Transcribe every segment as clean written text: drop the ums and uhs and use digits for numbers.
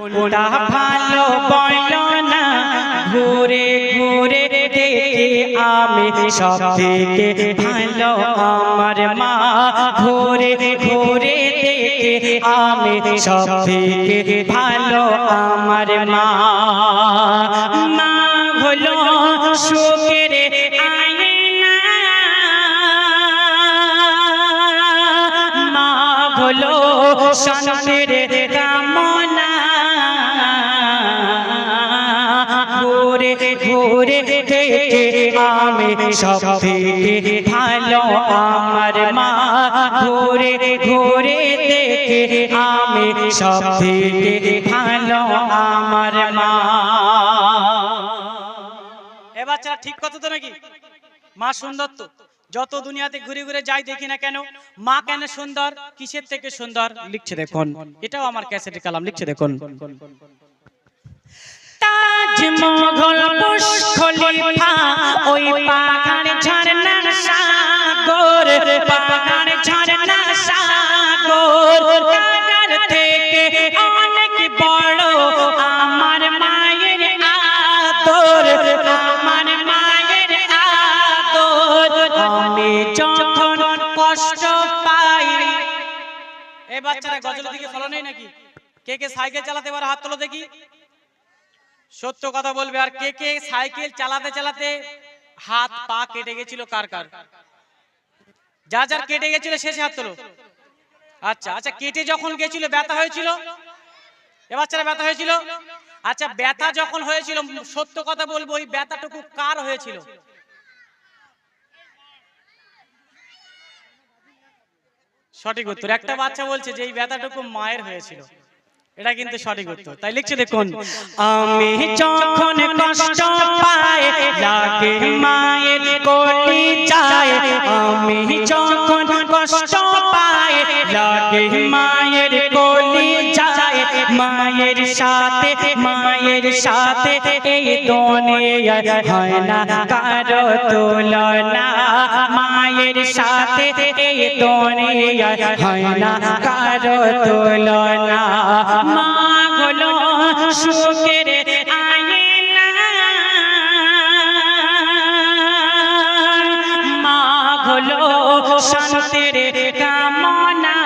কোনটা ভালো বলো না, ঘুরে ঘুরে দেখে আমি সব থেকে ভালো আমার মা, ঘুরে ঘুরে দেখে আমি সব থেকে ভালো আমার মা। মা হলো সুখের আয়না, মা হলো শান্তির কামনা, ঘুরে ঘুরে দেখে আমি সব থেকে ভালো আমার মা, ঘুরে ঘুরে দেখে আমি সব থেকে ভালো আমার মা। এ বাচ্চারা ঠিক কথা তো নাকি? মা সুন্দর তো, যত দুনিয়াতে ঘুরে ঘুরে যাই দেখি না কেন, মা কেন সুন্দর, কিসের থেকে সুন্দর লিখছে দেখুন, এটাও আমার ক্যাসেটে কালাম লিখছে দেখুন। তাজমহল বুর্জ খলিফা ওই পাহাড় ঝরনা সাগর, পাহাড় ঝরনা সাগর, কাটার থেকে অনেক বড় আমার মায়ের আদর, আমার মায়ের আদর। আমি যখন কষ্ট পাই, এই বাচ্চারা গজল দিকে ফলো নেই নাকি? কে কে সাইকেল চালাতে পারে হাত তোলো দেখি, সত্য কথা বলবে। আর কে কে সাইকেল চালাতে চালাতে হাত পা কেটে গেছিল? কার কার? যা যার কেটে গেছিল শেষে হাত তোলো। আচ্ছা আচ্ছা, কেটে যখন গেছিল ব্যথা হয়েছিল? এ বাচ্চারা ব্যথা হয়েছিল? আচ্ছা, ব্যথা যখন হয়েছিল সত্য কথা বলবো, ওই ব্যথাটুকু কার হয়েছিল? সঠিক উত্তর। একটা বাচ্চা বলছে যে এই ব্যথাটুকু মায়ের হয়েছিল, এটা কিন্তু সঠিক উত্তর। তাই লিখছে দেখুন, আমি যখন কষ্ট পাই লাগে মায়ের কোলে যায়, আমি যখন কষ্ট পাই লাগে মায়ের কোলে যায়, মায়ের সাথে এই দুনিয়ায় হয় না কারো তুলনা, মায়ের সাথে এই দুনিয়ায় হয় না কারো তুলনা। মা হলো সুখের আয়না, মা হলো শান্তির কামনা,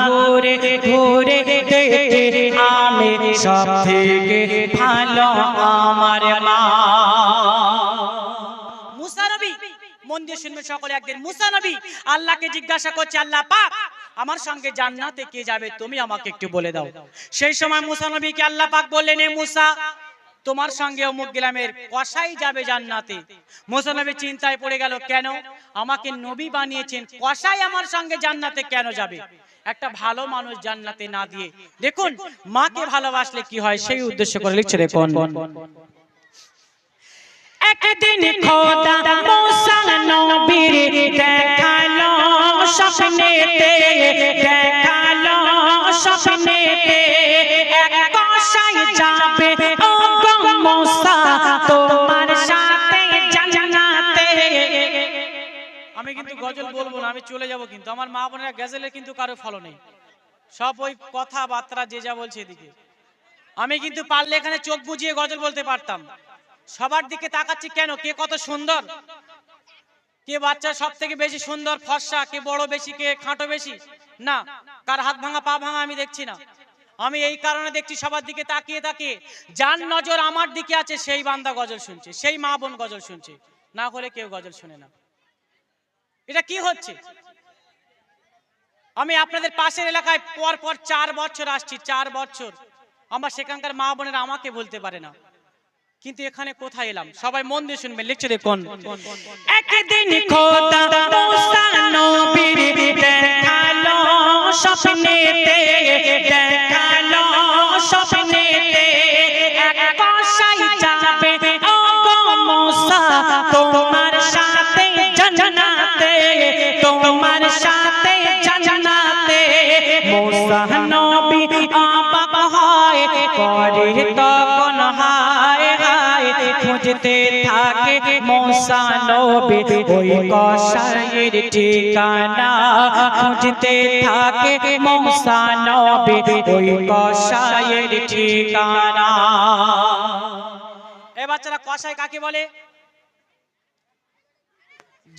ঘুরে ঘুরে দেখে আমি সব থেকে ভালো আমার মা। মুসা নবী, মন দিয়ে শুনবেন সকলে। একদিন মুসা নবী আল্লাহকে জিজ্ঞাসা করছে, আল্লাহ পাক আমার সঙ্গে জান্নাতে কে যাবে তুমি আমাকে একটু বলে দাও। সেই সময় মুসা নবীকে আল্লাহ পাক বললেন, এ মুসা, তোমার সঙ্গে অমুক গ্রামের কসাই যাবে জান্নাতে। মুসা নবী চিন্তায় পড়ে গেল, কেন আমাকে নবী বানিয়েছেন, কসাই আমার সঙ্গে জান্নাতে কেন যাবে? একটা ভালো মানুষ জান্নাতে না দিয়ে, দেখুন মাকে ভালোবাসলে কি হয় সেই উদ্দেশ্য করে লিখছে দেখুন। একদিন খোদা মুসা নবীর দেখালো স্বপ্নেতে, দেখালো স্বপ্নেতে, এক কসাই যাবে ও গো মুসা তোমার সাথে জান্নাতে। আমি কিন্তু গজল বলবো না, আমি চলে যাব, কিন্তু আমার মা বোনেরা গজলের কিন্তু কারো ফলো নেই, সব ওই কথাবার্তা যে যা বলছে এদিকে। আমি কিন্তু পারলে এখানে চোখ বুজিয়ে গজল বলতে পারতাম। সবার দিকে তাকাচ্ছি কেন? কে কত সুন্দর, কে বাচ্চা সব থেকে বেশি সুন্দর ফর্সা, কে বড় বেশি, কে খাটো বেশি, না কার হাত ভাঙা পা ভাঙা আমি দেখছি না। আমি এই কারণে দেখছি সবার দিকে তাকিয়ে তাকিয়ে, যার নজর আমার দিকে আছে সেই বান্দা গজল শুনছে, সেই মা বোন গজল শুনছে, না হলে কেউ গজল শুনে না। এটা কি হচ্ছে? আমি আপনাদের পাশের এলাকায় পর পর 4 বছর আসছি, 4 বছর আমার সেখানকার মা বোনেরা আমাকে বলতে পারে না, কিন্তু এখানে কোথায় এলাম? সবাই মন দিয়ে শুনবেন, লিখছে দেখুন। একদিন খোদা মুসা নবীর দেখালো স্বপ্নেতে, দেখালো স্বপ্নেতে, এক কসাই যাবে ও গো মুসা তোমার সাথে জান্নাতে, তোমার সাথে জান্নাতে। মুসা নবী অবাক হয়, করে তখন হায় হায় খুঁজতে থাকে মুসা নবী ওই কসাইয়ের ঠিকানা খুঁজতে থাকে মুসা নবী ওই কসাইয়ের ঠিকানা। এ বাচ্চারা কসাই কাকে বলে?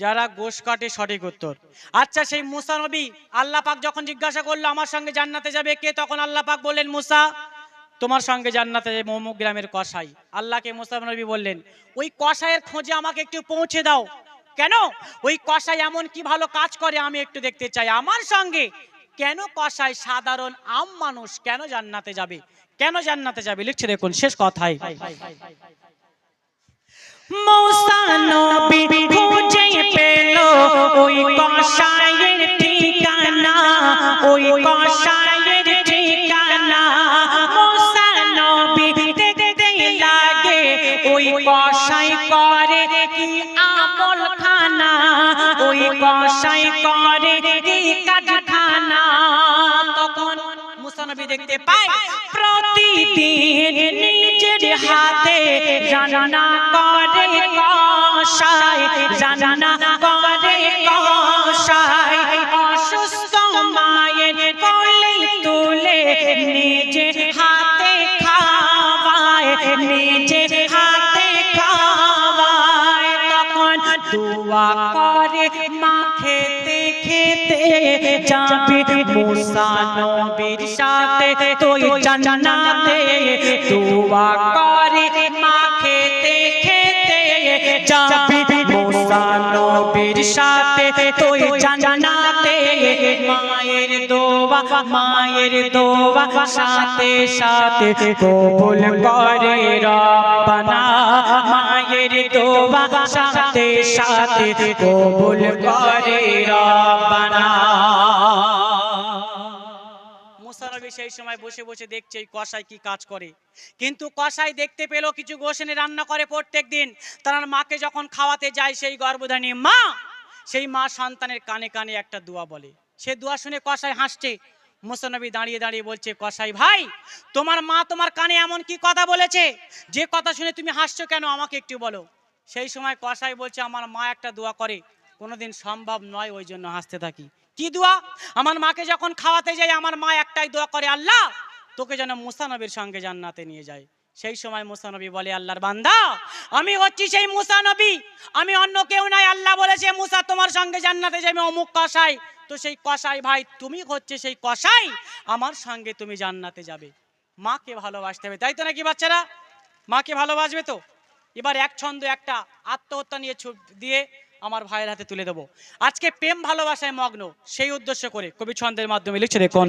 যারা গোশ কাটে, সঠিক উত্তর। আচ্ছা সেই মুসা নবী আল্লাহ পাক যখন জিজ্ঞাসা করলো আমার সঙ্গে জান্নাতে যাবে কে, তখন আল্লাহ পাক বললেন মুসা তোমার সঙ্গে জান্নাতে যাবে অমুক গ্রামের কসাই। আল্লাহকে মুসা নবী বললেন ওই কসাইয়ের খোঁজে আমাকে একটু পৌঁছে দাও। কেন? ওই কসাই এমন কি ভালো কাজ করে আমি একটু দেখতে চাই আমার সঙ্গে। কেন কসাই সাধারণ আম মানুষ কেন জান্নাতে যাবে, কেন জান্নাতে যাবে? লিখছে দেখুন শেষ কথায়, মুসা নবী খুঁজে পেল ওই কসাইয়ের ঠিকানা ওই কসাইয়ের ঠিকানা। মুসা নবী দেখতে লাগে ওই কসাই করে কি আমল খানা ওই কসাই করে কি কাজখানা। তখন মুসা নবী দেখতে পায় প্রতিদিন নিজের হাতে রান্না করে কসাই রান্না করে কসাই। অসুস্থ মায়ের কোলে তুলে নিজে হাতে খাওয়ায় নিজে হাতে খাওয়ায়। তখন দোয়া করে মা খেতে খেতে যাবে মুসা নবীর সাথে তুই জান্নাতে। দোয়া করে মা খেতে খেতে যাবে মুসা নবীর সাথে তুই জান্নাতে। মায়ের দোয়া সাথে সাথে কবুল করে রব্বানা। মায়ের দোয়া সাথে সাথে কবুল করে রব্বানা। মুসা নবী সেই সময় বসে বসে দেখছে এই কসাই কি কাজ করে। কিন্তু কসাই দেখতে পেল কিছু গোশ এনে রান্না করে প্রত্যেক দিন। তার মাকে যখন খাওয়াতে যায় সেই গর্ভধারিণী মা, সেই মা সন্তানের কানে কানে একটা দোয়া বলে। সে দোয়া শুনে কসাই হাসছে। মুসা নবী দাঁড়িয়ে দাঁড়িয়ে বলছে কসাই ভাই তোমার মা তোমার কানে এমন কি কথা বলেছে যে কথা শুনে তুমি হাসছো কেন, আমাকে একটু বলো। সেই সময় কসাই বলছে আমার মা একটা দোয়া করে কোনোদিন সম্ভব নয় ওই জন্য হাসতে থাকি। কি দোয়া? আমার মাকে যখন খাওয়াতে যাই আমার মা একটাই দোয়া করে আল্লাহ তোকে যেন মুসা নবীর সঙ্গে জান্নাতে নিয়ে যায়। সেই সময় মুসা নবী বলে আল্লাহর বান্দা আমি হচ্ছি সেই মুসা নবী, আমি অন্য কেউ নাই। আল্লাহ বলেছে মুসা তোমার সঙ্গে জান্নাতে যাবে অমুক কসাই। তো সেই কসাই ভাই তুমি হচ্ছে সেই কসাই, আমার সঙ্গে তুমি জান্নাতে যাবে। মাকে ভালোবাসতে হবে, তাই তো নাকি বাচ্চারা? মাকে ভালোবাসবে তো? এবার এক ছন্দ একটা আত্মহত্যা নিয়ে দিয়ে আমার ভাইয়ের হাতে তুলে দেবো। আজকে প্রেম ভালোবাসায় মগ্ন, সেই উদ্দেশ্য করে কবি ছন্দের মাধ্যমে লিখছে দেখুন।